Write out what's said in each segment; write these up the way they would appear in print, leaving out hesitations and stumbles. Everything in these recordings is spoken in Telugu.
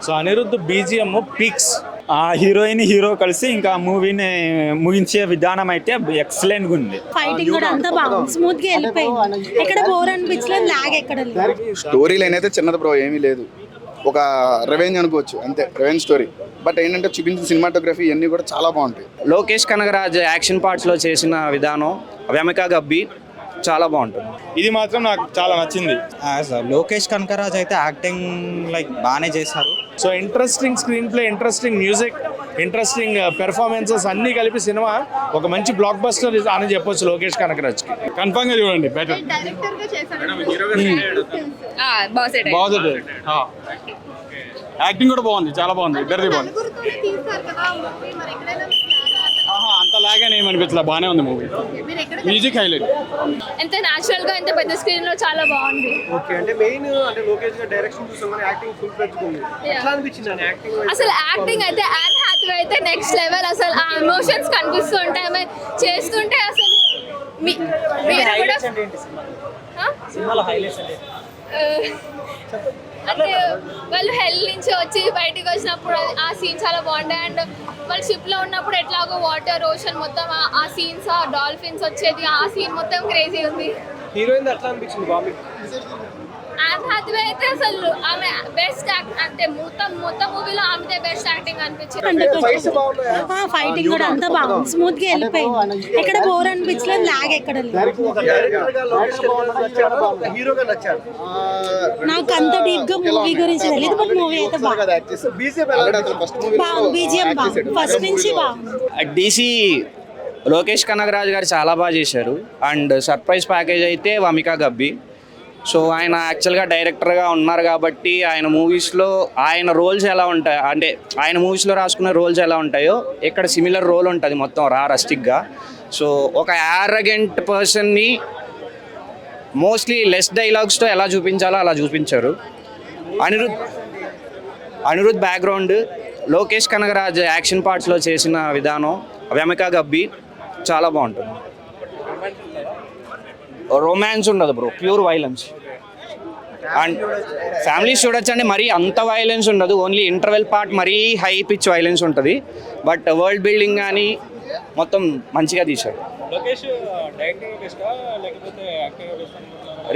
So Anirudh BGM picks. ఆ హీరోయిన్ హీరో కలిసి ఇంకా మూవీని ముగించే విధానం అయితే ఎక్సలెంట్ గా ఉంది. ఫైటింగ్ కూడా అంతా బాగుంది, స్మూత్ గా వెళ్ళిపోయింది, ఎక్కడ బోర్ అనిపించలేదు, లాగ్ ఎక్కడ లేదు. స్టోరీ లైన్ అయితే చిన్నది బ్రో, ఏమీ లేదు. ఒక రెవెంజ్ అనుకోవచ్చు అంతే, రెవెంజ్ స్టోరీ. బట్ ఏంటంటే చూపించిన సినిమాటోగ్రఫీ ఇవన్నీ కూడా చాలా బాగుంటాయి. లోకేష్ కనగరాజ్ యాక్షన్ పార్ట్స్లో చేసిన విధానం, వ్యామికా గబ్బి చాలా బాగుంటుంది. ఇది మాత్రం నాకు చాలా నచ్చింది. లోకేష్ కనకరాజ్ అయితే యాక్టింగ్ బాగానే చేశారు. So interesting screen play, interesting music, interesting performances అన్నీ కలిపి సినిమా ఒక మంచి బ్లాక్ బస్టర్ అని చెప్పొచ్చు లోకేష్ కనగరాజ్కి. కన్ఫర్మ్ గా చూడండి, బెటర్. బాగుంది, యాక్టింగ్ కూడా బాగుంది, చాలా బాగుంది, ఇద్దరిది బాగుంది. అంతలాగానే ఏమనిపించలే, బాగానే ఉంది మూవీ. Music highlight. ఎంత న్యాచురల్ గా, ఎంత పెద్ద స్క్రీన్ లో చాలా బాగుంది. ఓకే, అంటే మెయిన్ అంటే లోకేష్ గారి డైరెక్షన్ చూసామని యాక్టింగ్ ఫుల్ పెట్టుకుంది. ఎట్లా అనిపించింది అని యాక్టింగ్? అసలు యాక్టింగ్ అయితే యాన్ హ్యాథ్వే అయితే నెక్స్ట్ లెవెల్. అసలు ఆ ఎమోషన్స్ కనిపిస్తూ ఉంటాయి ఆమె చేస్తుంటే. అసలు మీరు కూడా అంటే వాళ్ళు హెల్ నుంచి వచ్చి బయటికి వచ్చినప్పుడు ఆ సీన్ చాలా బాగుంటాయి. అండ్ వాళ్ళు షిప్ లో ఉన్నప్పుడు ఎట్లాగో వాటర్, ఓషన్ మొత్తం ఆ సీన్స్, ఆ డాల్ఫిన్స్ వచ్చేది, ఆ సీన్ మొత్తం క్రేజీ ఉంది. హీరోయిన్ ఎట్లా అనిపించింది బాబీ? యాన్ హ్యాథ్వే అయితే అసలు ఆమె బెస్ట్ అంటే మొత్తం మూవీలో ఆమెదే బెస్ట్ యాక్టింగ్ అనిపించింది. ఫైటింగ్ కూడా అంతా బాగుంది, స్మూత్ గా వెళ్ళిపోయింది, ఎక్కడ బోర్ అనిపించలేదు, లాగ్ ఎక్కడ లేదు. హీరోగా నచ్చాడు నాకు అంత డీప్ గా మూవీ గురించి తెలియదు, బట్ మూవీ అయితే బాగుంది. బీజిఎం బాగుంది, ఫస్ట్ నుంచి బాగుంది. డీసీ లోకేష్ కనగరాజ్ గారు చాలా బాగా చేశారు. అండ్ సర్ప్రైజ్ ప్యాకేజ్ అయితే వ్యామికా గబ్బి. సో ఆయన యాక్చువల్గా డైరెక్టర్గా ఉన్నారు కాబట్టి ఆయన మూవీస్లో ఆయన రోల్స్ ఎలా ఉంటాయి అంటే ఆయన మూవీస్లో రాసుకున్న రోల్స్ ఎలా ఉంటాయో ఇక్కడ సిమిలర్ రోల్ ఉంటుంది మొత్తం రస్టిక్గా. సో ఒక యారగెంట్ పర్సన్ని మోస్ట్లీ లెస్ డైలాగ్స్తో ఎలా చూపించాలో అలా చూపించారు. అనిరుద్ధ్ బ్యాక్గ్రౌండ్, లోకేష్ కనగరాజ్ యాక్షన్ పార్ట్స్లో చేసిన విధానం, వ్యామికా గబ్బి చాలా బాగుంటుంది. రొమాన్స్ ఉండదు bro, pure violence. And families చూడొచ్చండి, మరీ అంత వైలెన్స్ ఉండదు, ఓన్లీ ఇంటర్వెల్ పార్ట్ మరీ హై పిచ్ వైలెన్స్ ఉంటుంది. బట్ వరల్డ్ బిల్డింగ్ కానీ మొత్తం మంచిగా తీశారు.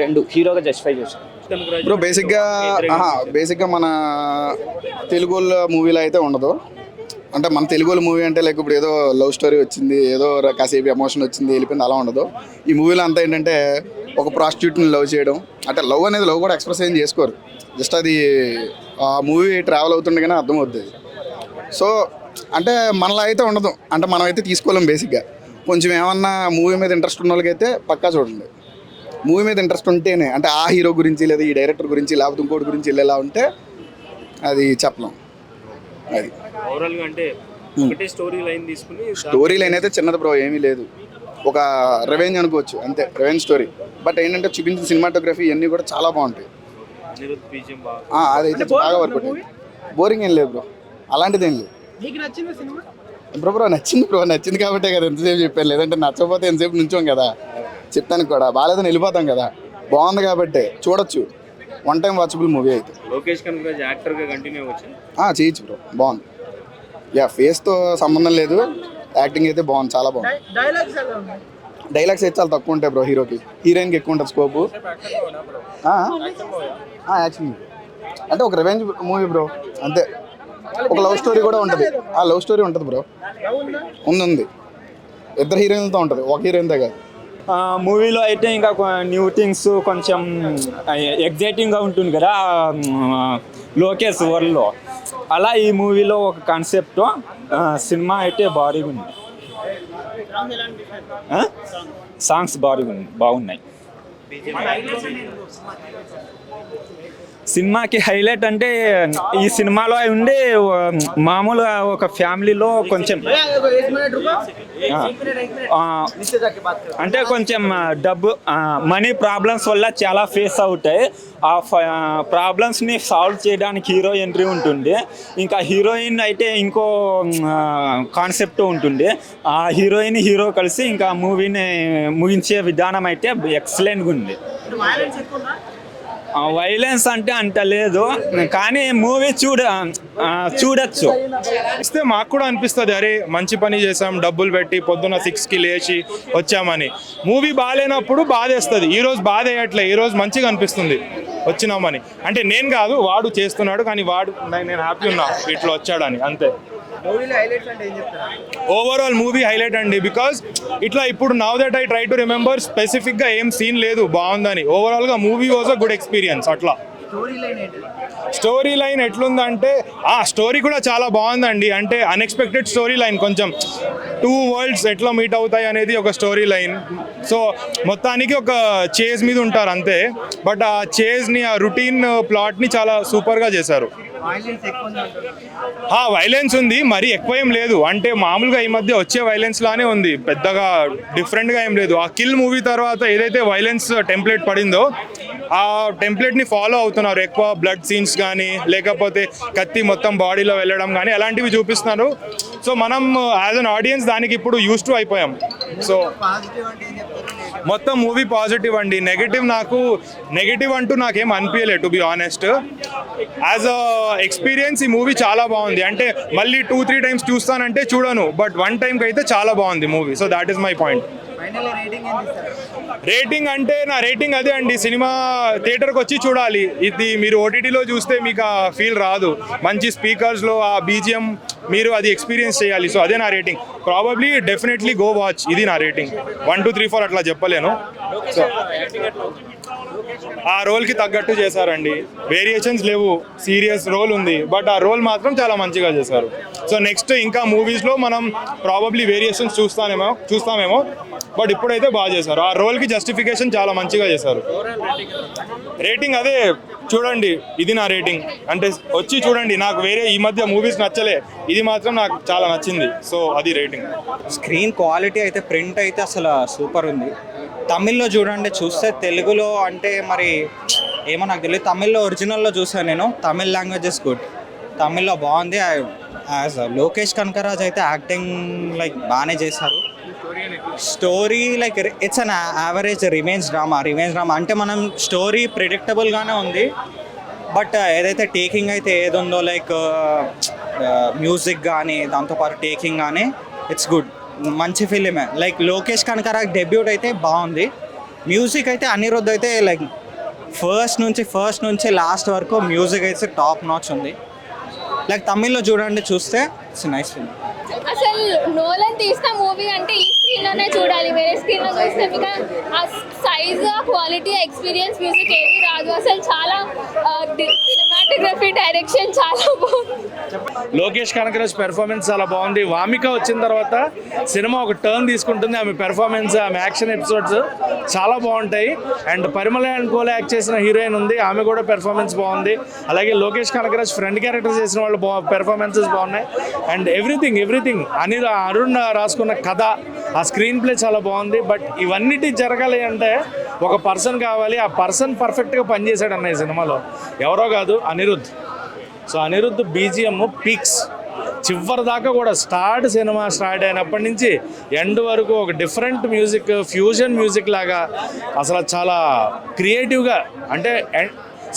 రెండు హీరోగా జస్టిఫై చేశారు. బ్రో బేసిక్గా మన తెలుగు మూవీలో అయితే ఉండదు. అంటే మన తెలుగు మూవీ అంటే లైక్ ఇప్పుడు ఏదో లవ్ స్టోరీ వచ్చింది, ఏదో కాసేపు ఎమోషన్ వచ్చింది, వెళ్ళిపోయింది, అలా ఉండదు. ఈ మూవీలో అంతా ఏంటంటే ఒక ప్రాస్టిట్యూట్ని లవ్ చేయడం, అంటే లవ్ అనేది లవ్ కూడా ఎక్స్ప్రెస్ ఏం చేసుకోరు, జస్ట్ అది ఆ మూవీ ట్రావెల్ అవుతుండగానే అర్థమవుతుంది. సో అంటే మనలో అయితే ఉండదు, అంటే మనం అయితే తీసుకోలేం. బేసిక్గా కొంచెం ఏమన్నా మూవీ మీద ఇంట్రెస్ట్ ఉన్న వాళ్ళకైతే పక్కా చూడండి. మూవీ మీద ఇంట్రెస్ట్ ఉంటేనే, అంటే ఆ హీరో గురించి లేదా ఈ డైరెక్టర్ గురించి లేకపోతే ఇంకోటి గురించి వెళ్ళేలా ఉంటే అది చెప్పలేం. అది ఓవరాల్గా అంటే ఒకటే స్టోరీ లైన్ తీసుకుని, స్టోరీ లైన్ అయితే చిన్నది బ్రో, ఏమీ లేదు. ఒక రెవెంజ్ అనుకోవచ్చు అంతే, రెవెంజ్ స్టోరీ. బట్ ఏంటంటే చూపించిన సినిమాటోగ్రఫీ ఇవన్నీ కూడా చాలా బాగుంటాయి. అదైతే బాగా వర్క్ అవుతుంది. బోరింగ్ ఏం లేదు బ్రో, అలాంటిది ఏం లేదు. నచ్చింది కాబట్టే కదా ఎంతసేపు చెప్పాను, లేదంటే నచ్చకపోతే ఎంతసేపు నుంచోం కదా, చెప్తాను కూడా. బాగాలేదని వెళ్ళిపోతాం కదా, బాగుంది కాబట్టి చూడొచ్చు. వన్ టైం వాచబుల్ మూవీ అయితే. లోకేష్ కనగరాజ్ యాక్టర్గా కంటిన్యూ అవ్వచ్చు. చేయొచ్చు బ్రో, బాగుంది. ఫేస్తో సంబంధం లేదు, యాక్టింగ్ అయితే బాగుంది, చాలా బాగుంది. డైలాగ్స్ అయితే చాలా తక్కువ ఉంటాయి బ్రో హీరోకి, హీరోయిన్కి ఎక్కువ ఉంటుంది స్కోపు. యాక్షన్ అంటే ఒక రివెంజ్ మూవీ బ్రో అంతే. ఒక లవ్ స్టోరీ కూడా ఉంటుంది, ఆ లవ్ స్టోరీ ఉంటుంది బ్రో. ఉంది, ఇద్దరు హీరోయిన్లతో ఉంటుంది, ఒక హీరోయిన్తో కాదు. మూవీలో అయితే ఇంకా న్యూ థింగ్స్ కొంచెం ఎగ్జైటింగ్గా ఉంటుంది కదా లోకేష్ వరల్డ్లో, అలా ఈ మూవీలో ఒక కాన్సెప్ట్. సినిమా అయితే భారీగా ఉంది, సాంగ్స్ బాగున్నాయి. సినిమాకి హైలైట్ అంటే ఈ సినిమాలో ఉండే మామూలుగా ఒక ఫ్యామిలీలో కొంచెం అంటే కొంచెం డబ్బు మనీ ప్రాబ్లమ్స్ వల్ల చాలా ఫేస్ అవుతాయి. ఆ ప్రాబ్లమ్స్ని సాల్వ్ చేయడానికి హీరో ఎంట్రీ ఉంటుంది. ఇంకా హీరోయిన్ అయితే ఇంకో కాన్సెప్ట్ ఉంటుంది. ఆ హీరోయిన్ హీరో కలిసి ఇంకా మూవీని ముగించే విధానం అయితే ఎక్సలెంట్గా ఉంది. వైలెన్స్ అంటే అంత లేదు, కానీ మూవీ చూడొచ్చు. ఇస్తే మాకు కూడా అనిపిస్తుంది, అరే మంచి పని చేసాం, డబ్బులు పెట్టి పొద్దున్న 6కి లేచి వచ్చామని. మూవీ బాగాలేనప్పుడు బాధేస్తుంది, ఈరోజు బాధ వేయట్లే, ఈరోజు మంచిగా అనిపిస్తుంది వచ్చినామని. అంటే నేను కాదు, వాడు చేస్తున్నాడు, కానీ నేను హ్యాపీ ఉన్నా ఇట్లా వచ్చాడని, అంతే. ఓవరాల్ మూవీ హైలైట్ అండి, బికాస్ ఇట్లా ఇప్పుడు now that I try to remember స్పెసిఫిక్గా ఏం సీన్ లేదు బాగుందని. ఓవరాల్గా movie was a good experience. అట్లా స్టోరీ లైన్ ఎట్లుందంటే స్టోరీ కూడా చాలా బాగుందండి. అంటే అన్ఎక్స్పెక్టెడ్ స్టోరీ లైన్, కొంచెం 2 వరల్డ్స్ ఎట్లా మీట్ అవుతాయి అనేది ఒక స్టోరీ లైన్. సో మొత్తానికి ఒక చేజ్ మీద ఉంటారు అంతే, బట్ ఆ చేజ్ని, ఆ రొటీన్ ప్లాట్ని చాలా సూపర్గా చేశారు. వైలెన్స్ ఉంది, మరీ ఎక్కువ ఏం లేదు. అంటే మామూలుగా ఈ మధ్య వచ్చే వైలెన్స్ లానే ఉంది, పెద్దగా డిఫరెంట్గా ఏం లేదు. ఆ కిల్ మూవీ తర్వాత ఏదైతే వైలెన్స్ టెంప్లెట్ పడిందో ఆ టెంప్లెట్ని ఫాలో అవుతున్నారు. ఎక్కువ బ్లడ్ సీన్స్ కానీ, లేకపోతే కత్తి మొత్తం బాడీలో వెళ్ళడం కానీ అలాంటివి చూపిస్తున్నారు. సో మనం యాజ్ అన్ ఆడియన్స్ దానికి ఇప్పుడు యూస్ టు అయిపోయాం. సో మొత్తం మూవీ పాజిటివ్ అండి. నెగటివ్ అంటూ నాకేం అనిపించలేదు, to be honest. As a experience ఈ మూవీ చాలా బాగుంది. అంటే మళ్ళీ 2-3 టైమ్స్ చూస్తానంటే చూడను, బట్ 1 టైంకి అయితే చాలా బాగుంది movie. So that is my point. Rating అంటే నా రేటింగ్ అదే అండి, సినిమా థియేటర్కి వచ్చి చూడాలి. ఇది మీరు ఓటీటీలో చూస్తే మీకు ఆ ఫీల్ రాదు. మంచి స్పీకర్స్లో ఆ బీజిఎం మీరు అది ఎక్స్పీరియన్స్ చేయాలి. సో అదే నా rating. Probably definitely go watch. ఇది నా రేటింగ్. 1, 2, 3, 4 అట్లా చెప్పలేను. సో ఆ రోల్కి తగ్గట్టు చేశారండి, వేరియేషన్స్ లేవు. సీరియస్ రోల్ ఉంది, బట్ ఆ రోల్ మాత్రం చాలా మంచిగా చేశారు. సో నెక్స్ట్ ఇంకా మూవీస్లో మనం ప్రాబబ్లీ వేరియేషన్స్ చూస్తామేమో, బట్ ఇప్పుడైతే బాగా చేశారు. ఆ రోల్కి జస్టిఫికేషన్ చాలా మంచిగా చేశారు. రేటింగ్ అదే చూడండి, ఇది నా రేటింగ్. అంటే వచ్చి చూడండి, నాకు వేరే ఈ మధ్య మూవీస్ నచ్చలే, ఇది మాత్రం నాకు చాలా నచ్చింది. సో అది రేటింగ్. స్క్రీన్ క్వాలిటీ అయితే, ప్రింట్ అయితే అసలు సూపర్ ఉంది. తమిళ్లో చూస్తే తెలుగులో అంటే మరి ఏమో నాకు తెలియదు. తమిళ్లో ఒరిజినల్లో చూసాను నేను. తమిళ్ లాంగ్వేజ్ ఇస్ గుడ్, తమిళ్లో బాగుంది. యాజ్ లోకేష్ కనకరాజ్ అయితే యాక్టింగ్ బాగానే చేశారు. Story it's an average revenge drama. అంటే మనం స్టోరీ ప్రిడిక్టబుల్గానే ఉంది, బట్ ఏదైతే టేకింగ్ అయితే ఏదుందో మ్యూజిక్ కానీ, దాంతోపాటు టేకింగ్ కానీ ఇట్స్ గుడ్. మంచి ఫిలిమే. లోకేష్ కనకరాజ్ డెబ్యూట్ అయితే బాగుంది. మ్యూజిక్ అయితే అనిరుద్ధ్ అయితే ఫస్ట్ నుంచి లాస్ట్ వరకు మ్యూజిక్ అయితే టాప్ నాచ్ ఉంది. తమిళ్లో చూస్తే ఇట్స్ నైస్ ఫిల్మ్. అసలు నోలన్ తీసిన మూవీ అంటే ఈ స్క్రీన్లోనే చూడాలి, వేరే స్క్రీన్లో చూస్తే మీకు ఆ సైజ్, క్వాలిటీ, ఎక్స్పీరియన్స్, మ్యూజిక్ ఏది రాదు. అసలు చాలా సినిమాటోగ్రఫీ, డైరెక్షన్ చాలా బాగుంది. లోకేష్ కనకరాజ్ పెర్ఫార్మెన్స్ చాలా బాగుంది. వామిక వచ్చిన తర్వాత సినిమా ఒక టర్న్ తీసుకుంటుంది. ఆమె పెర్ఫార్మెన్స్, ఆమె యాక్షన్ ఎపిసోడ్స్ చాలా బాగుంటాయి. అండ్ పరిమళ అండ్ కోల యాక్ట్ చేసిన హీరోయిన్ ఉంది, ఆమె కూడా పెర్ఫార్మెన్స్ బాగుంది. అలాగే లోకేష్ కనకరాజ్ ఫ్రెండ్ క్యారెక్టర్ చేసిన వాళ్ళు పెర్ఫార్మెన్సెస్ బాగున్నాయి. అండ్ ఎవ్రీథింగ్ అరుణ్ రాసుకున్న కథ, ఆ స్క్రీన్ ప్లే చాలా బాగుంది. బట్ ఇవన్నిటి జరగాలి అంటే ఒక పర్సన్ కావాలి. ఆ పర్సన్ పర్ఫెక్ట్గా పనిచేశాడు అన్న ఈ సినిమాలో. ఎవరో కాదు, Anirudh. So Anirudh BGM peaks. చివరి దాకా కూడా సినిమా స్టార్ట్ అయినప్పటి నుంచి ఎండ్ వరకు ఒక డిఫరెంట్ మ్యూజిక్, ఫ్యూజన్ మ్యూజిక్ లాగా అసలు చాలా క్రియేటివ్గా, అంటే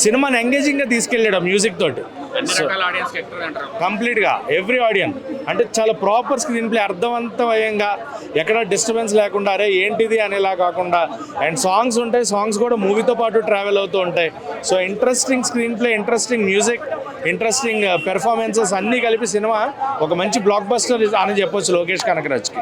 సినిమాని ఎంగేజింగ్గా తీసుకెళ్ళాడు ఆ మ్యూజిక్ తోటి. కంప్లీట్గా ఎవ్రీ ఆడియన్స్, అంటే చాలా ప్రాపర్ స్క్రీన్ ప్లే, అర్థవంతమయంగా, ఎక్కడ డిస్టర్బెన్స్ లేకుండా అరే ఏంటిది అనేలా కాకుండా. అండ్ సాంగ్స్ ఉంటాయి, సాంగ్స్ కూడా మూవీతో పాటు ట్రావెల్ అవుతూ ఉంటాయి. So interesting screen play, interesting music, interesting performances అన్నీ కలిపి సినిమా ఒక మంచి బ్లాక్ బస్టర్ అని చెప్పొచ్చు లోకేష్ కనకరాజ్కి.